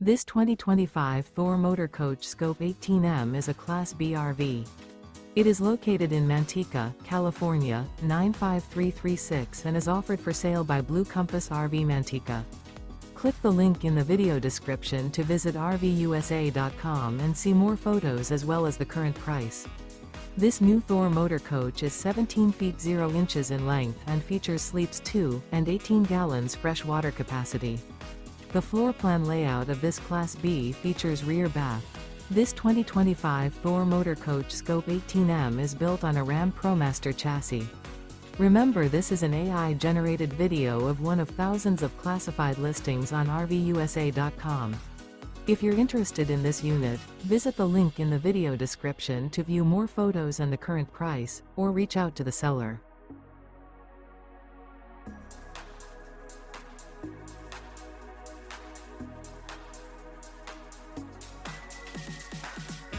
This 2025 Thor Motor Coach Scope 18M is a Class B RV. It is located in Manteca, California, 95336 and is offered for sale by Blue Compass RV Manteca. Click the link in the video description to visit RVUSA.com and see more photos as well as the current price. This new Thor Motor Coach is 17 feet 0 inches in length and features sleeps 2 and 18 gallons fresh water capacity. The floor plan layout of this Class B features rear bath. This 2025 Thor Motor Coach Scope 18M is built on a RAM Promaster chassis. Remember, this is an AI-generated video of one of thousands of classified listings on RVUSA.com. If you're interested in this unit, visit the link in the video description to view more photos and the current price, or reach out to the seller.